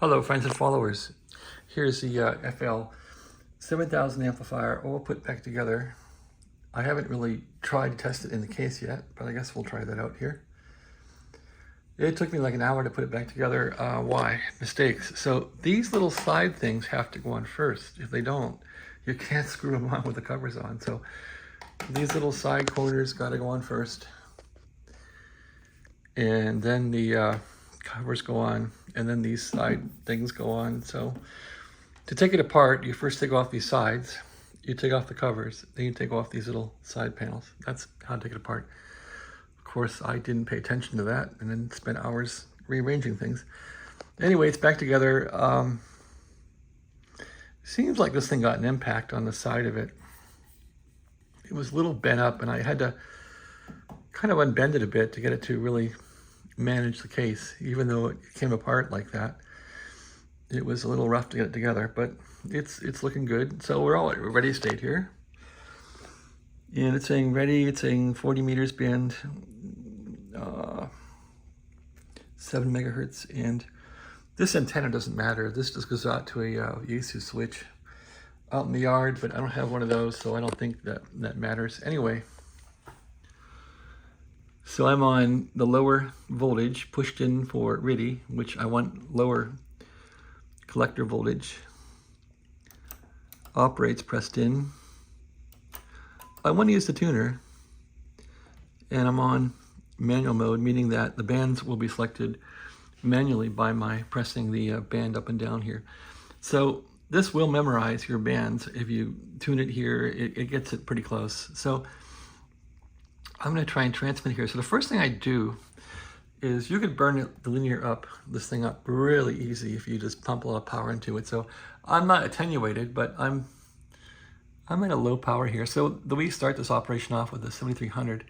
Hello friends and followers. Here's the FL-7000 amplifier all put back together. I haven't really tried to test it in the case yet, but I guess we'll try that out here. It took me like an hour to put it back together. Why? Mistakes. So these little side things have to go on first. If they don't, you can't screw them on with the covers on. So these little side corners got to go on first. And then the covers go on, and then these side things go on. So to take it apart, you first take off these sides, you take off the covers, then you take off these little side panels. That's how to take it apart. Of course, I didn't pay attention to that and then spent hours rearranging things. Anyway, it's back together. Seems like this thing got an impact on the side of it. It was a little bent up, and I had to kind of unbend it a bit to get it to really manage the case. Even though it came apart like that, it was a little rough to get it together, but it's looking good. So we're all at ready state here, and it's saying ready. It's saying 40 meters band, 7 megahertz, and this antenna doesn't matter. This just goes out to a Yaesu switch out in the yard, but I don't have one of those, so I don't think that matters anyway. So I'm on the lower voltage, pushed in for RIDI, which I want lower collector voltage. Operates pressed in. I want to use the tuner, and I'm on manual mode, meaning that the bands will be selected manually by my pressing the band up and down here. So this will memorize your bands. If you tune it here, it gets it pretty close. So I'm going to try and transmit here. So the first thing I do is you could burn the linear up, this thing up really easy if you just pump a lot of power into it. So I'm not attenuated, but I'm at a low power here. So the way you start this operation off with the 7300,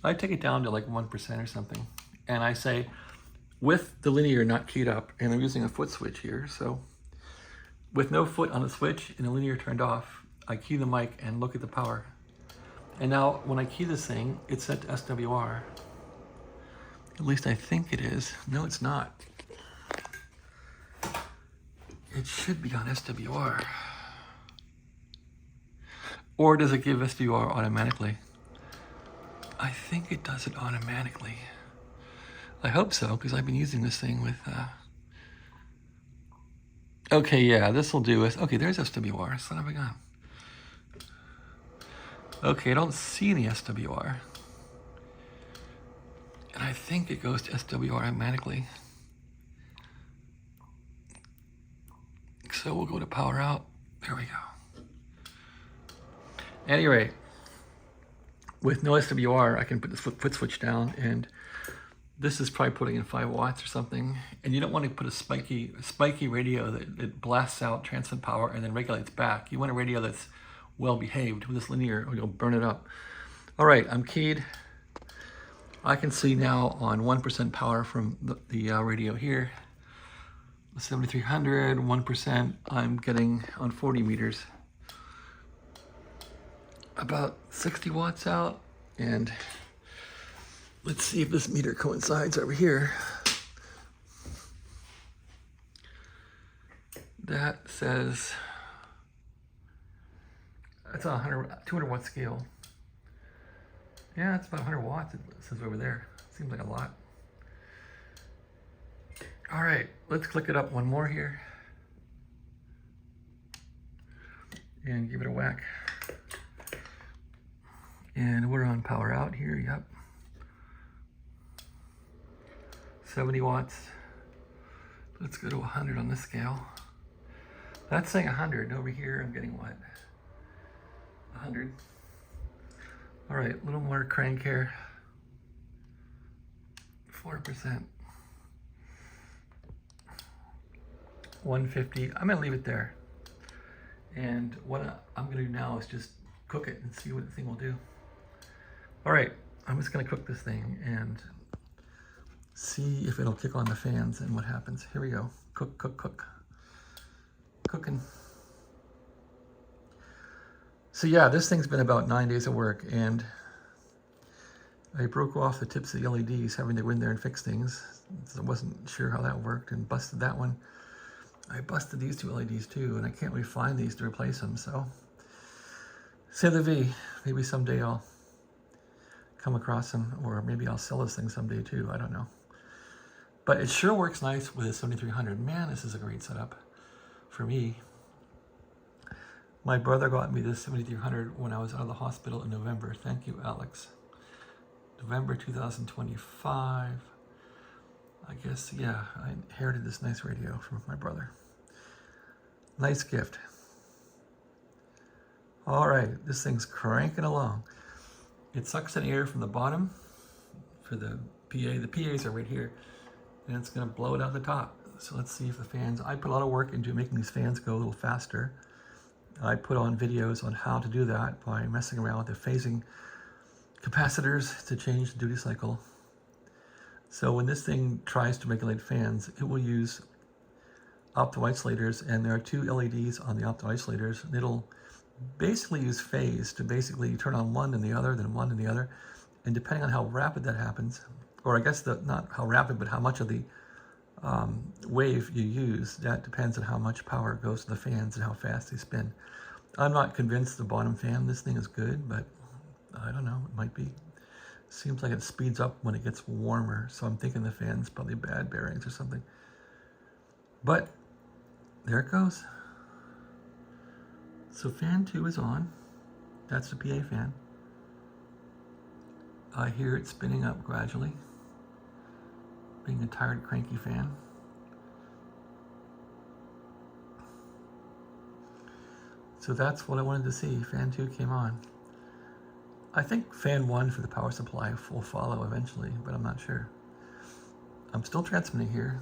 I take it down to like 1% or something. And I say, with the linear not keyed up, and I'm using a foot switch here. So with no foot on the switch and the linear turned off, I key the mic and look at the power. And now when I key this thing, it's set to SWR. At least I think it is. No, it's not. It should be on SWR. Or does it give SWR automatically? I think it does it automatically. I hope so, because I've been using this thing with... Okay, yeah, this will do it. Okay, there's SWR. Son of a gun. Okay, I don't see any SWR. And I think it goes to SWR automatically. So we'll go to power out. There we go. At any rate, with no SWR, I can put the foot switch down, and this is probably putting in 5 watts or something. And you don't want to put a spiky radio that blasts out transient power and then regulates back. You want a radio that's well behaved. With this linear, you'll burn it up. All right, I'm keyed. I can see now on 1% power from the radio here. 7300, 1%, I'm getting on 40 meters. About 60 watts out, and let's see if this meter coincides over here. That says, that's a 200 watt scale. Yeah, it's about 100 watts, it says over there. Seems like a lot. All right, let's click it up one more here. And give it a whack. And we're on power out here, yep. 70 watts. Let's go to 100 on this scale. That's saying 100. Over here, I'm getting what? 100. All right, a little more crank here. 4%. 150. I'm gonna leave it there. And what I'm gonna do now is just cook it and see what the thing will do. All right, I'm just gonna cook this thing and see if it'll kick on the fans and what happens. Here we go. Cook, cook, cook. Cooking. So yeah, this thing's been about 9 days of work, and I broke off the tips of the LEDs, having to go in there and fix things. So I wasn't sure how that worked and busted that one. I busted these two LEDs too, and I can't really find these to replace them, so c'est la vie. Maybe someday I'll come across them, or maybe I'll sell this thing someday too, I don't know. But it sure works nice with a 7300. Man, this is a great setup for me. My brother got me this 7300 when I was out of the hospital in November. Thank you, Alex. November 2025. I guess, yeah, I inherited this nice radio from my brother. Nice gift. All right, this thing's cranking along. It sucks in air from the bottom for the PA. The PAs are right here, and it's gonna blow it out the top. So let's see if the fans, I put a lot of work into making these fans go a little faster. I put on videos on how to do that by messing around with the phasing capacitors to change the duty cycle. So when this thing tries to regulate fans, it will use opto isolators, and there are two LEDs on the opto isolators, and it'll basically use phase to basically turn on one and the other, then one and the other. And depending on how rapid that happens, or I guess not how rapid, but how much of the wave you use, that depends on how much power goes to the fans and how fast they spin. I'm not convinced the bottom fan, this thing is good, but I don't know, it might be. Seems like it speeds up when it gets warmer, so I'm thinking the fan's probably bad bearings or something. But there it goes. So fan 2 is on. That's the PA fan. I hear it spinning up gradually, being a tired, cranky fan. So that's what I wanted to see. Fan 2 came on. I think fan 1 for the power supply will follow eventually, but I'm not sure. I'm still transmitting here.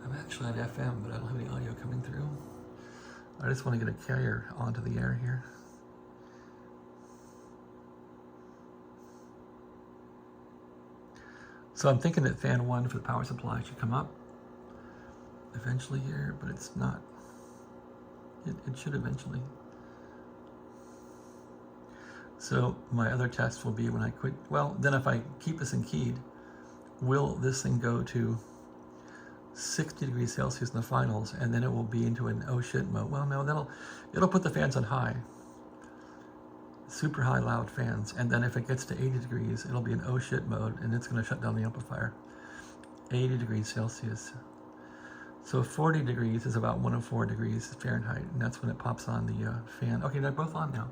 I'm actually on FM, but I don't have any audio coming through. I just want to get a carrier onto the air here. So I'm thinking that fan 1 for the power supply should come up eventually here, but it's not. It should eventually. So my other test will be when I quit. Well, then if I keep this in keyed, will this thing go to 60 degrees Celsius in the finals, and then it will be into an oh shit mode? Well, no, it'll put the fans on high, super high loud fans, and then if it gets to 80 degrees, it'll be an oh shit mode, and it's going to shut down the amplifier. 80 degrees Celsius. So 40 degrees is about 104 degrees Fahrenheit, and that's when it pops on the fan. Okay, they're both on now.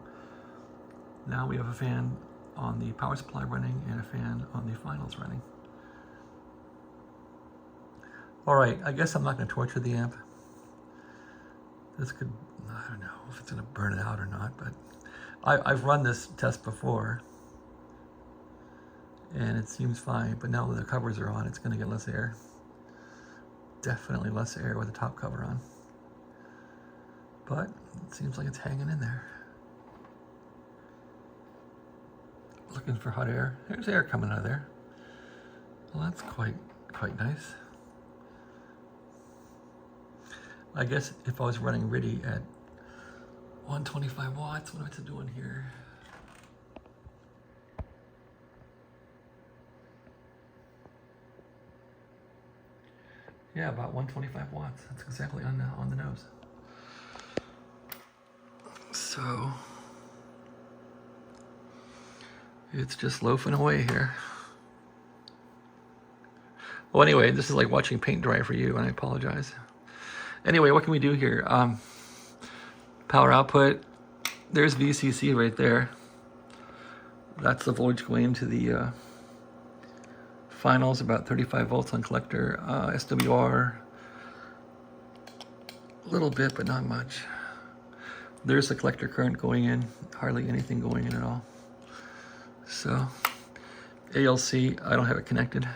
Now we have a fan on the power supply running and a fan on the finals running. All right, I guess I'm not going to torture the amp. This could, I don't know if it's going to burn it out or not, but I've run this test before, and it seems fine, but now that the covers are on, it's going to get less air. Definitely less air with the top cover on. But it seems like it's hanging in there. Looking for hot air. There's air coming out of there. Well, that's quite nice. I guess if I was running RIDI at 125 watts, what am I doing here? Yeah, about 125 watts. That's exactly on the nose. So it's just loafing away here. Well, anyway, this is like watching paint dry for you, and I apologize. Anyway, what can we do here? Power output. There's VCC right there. That's the voltage going into the finals, about 35 volts on collector. SWR, a little bit, but not much. There's the collector current going in, hardly anything going in at all. So, ALC, I don't have it connected.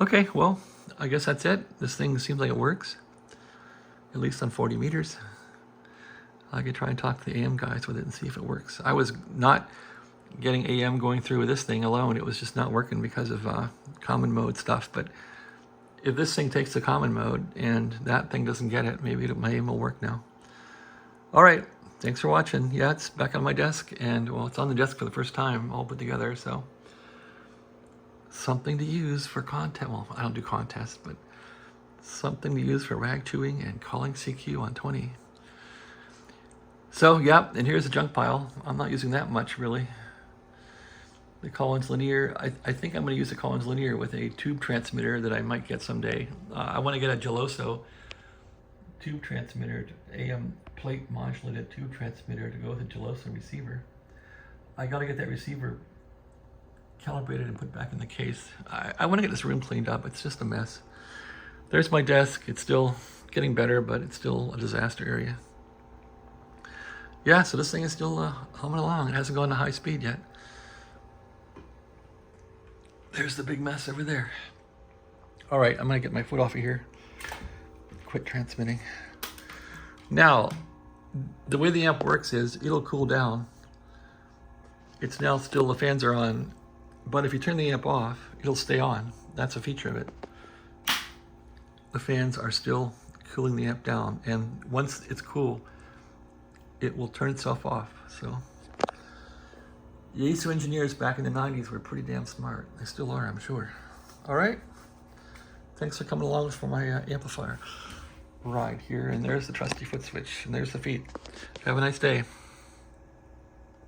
Okay, well, I guess that's it. This thing seems like it works, at least on 40 meters. I could try and talk to the AM guys with it and see if it works. I was not getting AM going through with this thing alone. It was just not working because of common mode stuff. But if this thing takes the common mode and that thing doesn't get it, maybe my AM will work now. All right, thanks for watching. Yeah, it's back on my desk, and well, it's on the desk for the first time, all put together. So something to use for content. Well, I don't do contests, but something to use for rag chewing and calling CQ on 20. So, yeah, and here's the junk pile. I'm not using that much, really. The Collins linear, I think I'm going to use the Collins linear with a tube transmitter that I might get someday. I want to get a Geloso tube transmitter, AM plate modulated tube transmitter to go with a Geloso receiver. I got to get that receiver calibrated and put back in the case. I want to get this room cleaned up. It's just a mess. There's my desk. It's still getting better, but it's still a disaster area. Yeah, so this thing is still humming along. It hasn't gone to high speed yet. There's the big mess over there. All right, I'm gonna get my foot off of here. Quit transmitting. Now, the way the amp works is it'll cool down. It's now still, the fans are on, but if you turn the amp off, it'll stay on. That's a feature of it. The fans are still cooling the amp down, and once it's cool, it will turn itself off. So Yaesu engineers back in the 90s were pretty damn smart. They still are, I'm sure. All right. Thanks for coming along for my amplifier ride here. And there's the trusty foot switch. And there's the feet. Have a nice day.